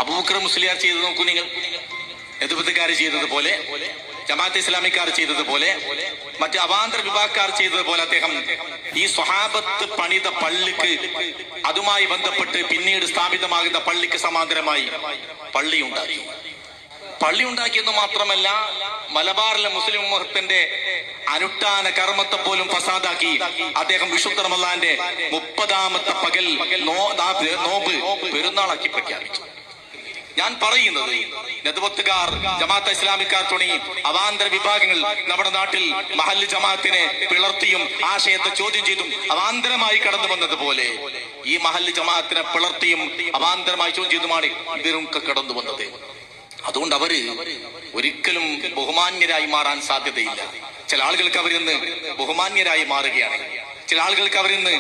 അബൂബക്കർ മുസ്ലിയാർ ചെയ്ത് നോക്കൂ നിങ്ങൾ, എതിർപ്പുകാർ ചെയ്തതുപോലെ, ജമാഅത്തെ ഇസ്ലാമിക്കാർ ചെയ്തതുപോലെ, മറ്റ് അവാന്തര വിഭാഗക്കാർ ചെയ്തതുപോലെ അദ്ദേഹം ഈ സ്വഹാബത്ത് പണിത പള്ളിക്ക്, അതുമായി ബന്ധപ്പെട്ട് പിന്നീട് സ്ഥാപിതമാകുന്ന പള്ളിക്ക് സമാന്തരമായി പള്ളി ഉണ്ടാക്കിയെന്ന് മാത്രമല്ല, മലബാറിലെ മുസ്ലിം ഉമ്മത്തിന്റെ അനുഷ്ഠാന കർമ്മത്തെ പോലും ഫസാദാക്കി അദ്ദേഹം വിശുദ്ധ റമളാന്റെ 30ാമത്തെ പകൽ നോമ്പ് പെരുന്നാളാക്കി പ്രഖ്യാപിച്ചു. ഞാൻ പറയുന്നത് നെതുവത്തുകാർ, ജമാഅത്തെ ഇസ്ലാമിക്കാർ തുടങ്ങി അവാന്തര വിഭാഗങ്ങൾ നമ്മുടെ നാട്ടിൽ മഹല്ല് ജമാഅത്തിനെ പിളർത്തിയും ആശയത്തെ ചോദ്യം ചെയ്തും അവാന്തരമായി കടന്നു വന്നതുപോലെ ഈ മഹല്ല് ജമാഅത്തിനെ പിളർത്തിയും അവാന്തരമായി ചോദ്യം ചെയ്തുമാണ് ഇവരൊക്കെ കടന്നു വന്നത്. അതുകൊണ്ട് അവര് ഒരിക്കലും ബഹുമാന്യരായി മാറാൻ സാധ്യതയില്ല. ചില ആളുകൾക്ക് അവരിന്ന് ബഹുമാന്യരായി മാറുകയാണ്, ചില ആളുകൾക്ക് അവരിന്ന്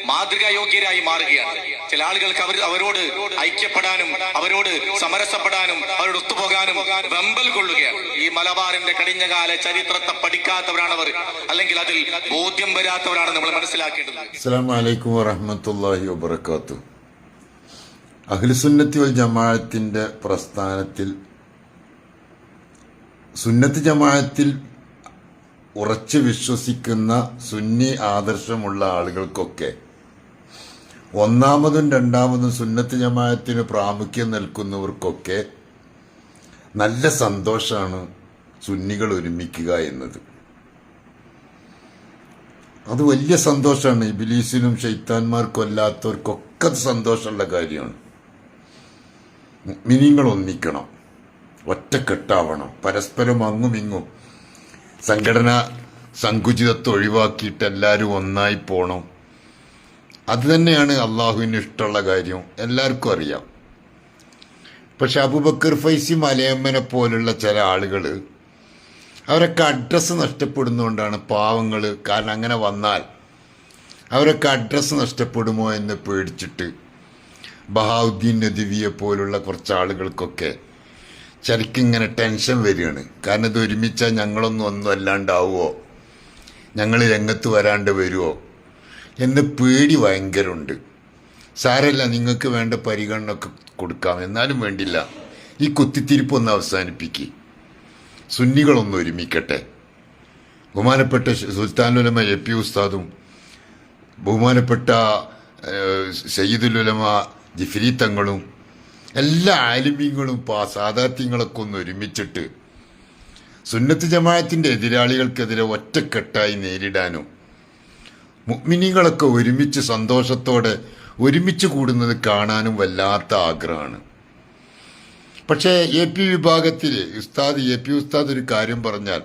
മാതൃകായോഗ്യരായി മാറുകയാണ്, ചില ആളുകൾക്ക് അവരോട് ഐക്യപ്പെടാനും അവരോട് സമരസപ്പെടാനും അവരോട് ഒത്തുപോകാനും വെമ്പൽ കൊള്ളുകയാണ്. ഈ മലബാറിന്റെ കഴിഞ്ഞകാല ചരിത്രത്തെ പഠിക്കാത്തവരാണവർ, അല്ലെങ്കിൽ അതിൽ ബോധ്യം വരാത്തവരാണ് നമ്മൾ മനസ്സിലാക്കേണ്ടത്. അസ്സലാമു അലൈക്കും വറഹ്മത്തുള്ളാഹി വബറകാതുഹു. അഹ്ലുസുന്നത്തി വൽ ജമാഅത്തിന്റെ പ്രസ്ഥാനത്തിൽ, സുന്നത്ത് ജമാഅത്തിൽ ഉറച്ചു വിശ്വസിക്കുന്ന സുന്നി ആദർശമുള്ള ആളുകൾക്കൊക്കെ ഒന്നാമതും രണ്ടാമതും സുന്നത്ത് ജമാഅത്തിന് പ്രാമുഖ്യം നൽകുന്നവർക്കൊക്കെ നല്ല സന്തോഷമാണ് സുന്നികൾ ഒരുമിക്കുക എന്നത്. അത് വലിയ സന്തോഷമാണ്. ഇബ്ലീസിനും ശൈത്താന്മാർക്കും അല്ലാത്തവർക്കൊക്കെ സന്തോഷമുള്ള കാര്യമാണ്. മുഅ്മിനീങ്ങൾ ഒന്നിക്കണം, ഒറ്റക്കെട്ടാവണം, പരസ്പരം അങ്ങും ഇങ്ങും സംഘടന സങ്കുചിതത്വം ഒഴിവാക്കിയിട്ട് എല്ലാവരും ഒന്നായി പോകണം. അത് തന്നെയാണ് അള്ളാഹുവിന് ഇഷ്ടമുള്ള കാര്യം, എല്ലാവർക്കും അറിയാം. പക്ഷെ അബൂബക്കർ ഫൈസി മലയമ്മനെ പോലുള്ള ചില ആളുകൾ അവരൊക്കെ അഡ്രസ്സ് നഷ്ടപ്പെടുന്നതുകൊണ്ടാണ് പാവങ്ങൾ. കാരണം അങ്ങനെ വന്നാൽ അവരൊക്കെ അഡ്രസ്സ് നഷ്ടപ്പെടുമോ എന്ന് പേടിച്ചിട്ട് ബഹാവുദ്ദീൻ നദ്വിയെ പോലുള്ള കുറച്ച് ആളുകൾക്കൊക്കെ ശരിക്കിങ്ങനെ ടെൻഷൻ വരികയാണ്. കാരണം ഇത് ഒരുമിച്ചാൽ ഒന്നും അല്ലാണ്ടാവുമോ, ഞങ്ങൾ രംഗത്ത് വരാണ്ട് വരുമോ എന്ന് പേടി ഭയങ്കരമുണ്ട്. സാരമില്ല, നിങ്ങൾക്ക് വേണ്ട പരിഗണന ഒക്കെ കൊടുക്കാം, എന്നാലും വേണ്ടില്ല, ഈ കുത്തിത്തിരിപ്പൊന്ന് അവസാനിപ്പിക്കുക, സുന്നികളൊന്ന് ഒരുമിക്കട്ടെ. ബഹുമാനപ്പെട്ട സുൽത്താനുൽ ഉലമ എ പി ഉസ്താദും ബഹുമാനപ്പെട്ട സയ്യിദുൽ ഉലമ ജിഫ്രി തങ്ങളും എല്ലാ ആലിമീങ്ങളും സാദാത്യങ്ങളൊക്കെ ഒന്ന് ഒരുമിച്ചിട്ട് സുന്നത്ത് ജമാഅത്തിന്റെ എതിരാളികൾക്കെതിരെ ഒറ്റക്കെട്ടായി നേരിടാനും മുഅ്മിനീങ്ങളൊക്കെ ഒരുമിച്ച് സന്തോഷത്തോടെ ഒരുമിച്ച് കൂടുന്നത് കാണാനും വല്ലാത്ത ആഗ്രഹമാണ്. പക്ഷേ എ പി വിഭാഗത്തിൽ എ പി ഉസ്താദ് ഒരു കാര്യം പറഞ്ഞാൽ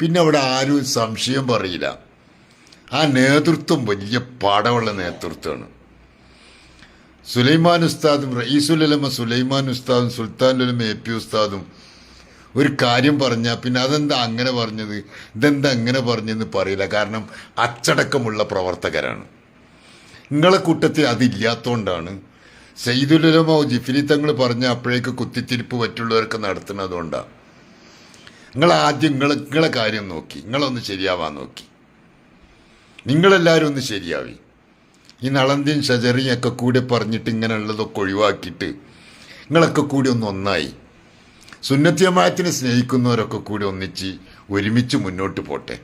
പിന്നെ അവിടെ ആരും സംശയം പറയില്ല. ആ നേതൃത്വം വലിയ പാടമുള്ള നേതൃത്വമാണ്. സുലൈമാൻ ഉസ്താദും റഈസുൽ ഉലമ സുലൈമാൻ ഉസ്താദും സുൽത്താനുൽ ഉലമ എ പി ഉസ്താദും ഒരു കാര്യം പറഞ്ഞാൽ പിന്നെ അതെന്താ അങ്ങനെ പറഞ്ഞത്, ഇതെന്താ അങ്ങനെ പറഞ്ഞെന്ന് പറയില്ല. കാരണം അച്ചടക്കമുള്ള പ്രവർത്തകരാണ്. നിങ്ങളെ കൂട്ടത്തിൽ അതില്ലാത്തതുകൊണ്ടാണ് സയ്യിദുൽ ഉലമ ജിഫ്രി തങ്ങൾ പറഞ്ഞ അപ്പോഴേക്ക് കുത്തിത്തിരിപ്പ് മറ്റുള്ളവർക്ക് നടത്തുന്നതുകൊണ്ടാണ്. ആദ്യം നിങ്ങളെ കാര്യം നോക്കി, നിങ്ങളൊന്ന് ശരിയാവാൻ നോക്കി, നിങ്ങളെല്ലാവരും ഒന്ന് ശരിയാവി. ഈ നളന്തിൻ ഷജറിയൊക്കെ കൂടി പറഞ്ഞിട്ട് ഇങ്ങനെയുള്ളതൊക്കെ ഒഴിവാക്കിയിട്ട് നിങ്ങളൊക്കെ കൂടി ഒന്നായി സുന്നത്ത് ജമാഅത്തിനെ സ്നേഹിക്കുന്നവരൊക്കെ കൂടി ഒന്നിച്ച് ഒരുമിച്ച് മുന്നോട്ട് പോട്ടെ.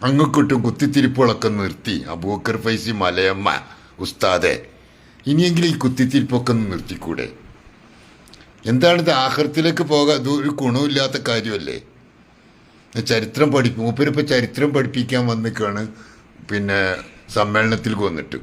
അങ്ങോട്ടും കുത്തിത്തിരിപ്പുകളൊക്കെ നിർത്തി. അബൂബക്കർ ഫൈസി മലയമ്മ ഉസ്താദെ, ഇനിയെങ്കിലും ഈ കുത്തിത്തിരിപ്പൊക്കെ ഒന്ന് നിർത്തിക്കൂടെ? എന്താണിത്? ആഖിറത്തിലേക്ക് പോകാൻ ഇത് ഒരു ഗുണമില്ലാത്ത കാര്യമല്ലേ? മൂപ്പരിപ്പോൾ ചരിത്രം പഠിപ്പിക്കാൻ വന്നിക്കാണ് പിന്നെ സമ്മേളനത്തിൽ വന്നിട്ട്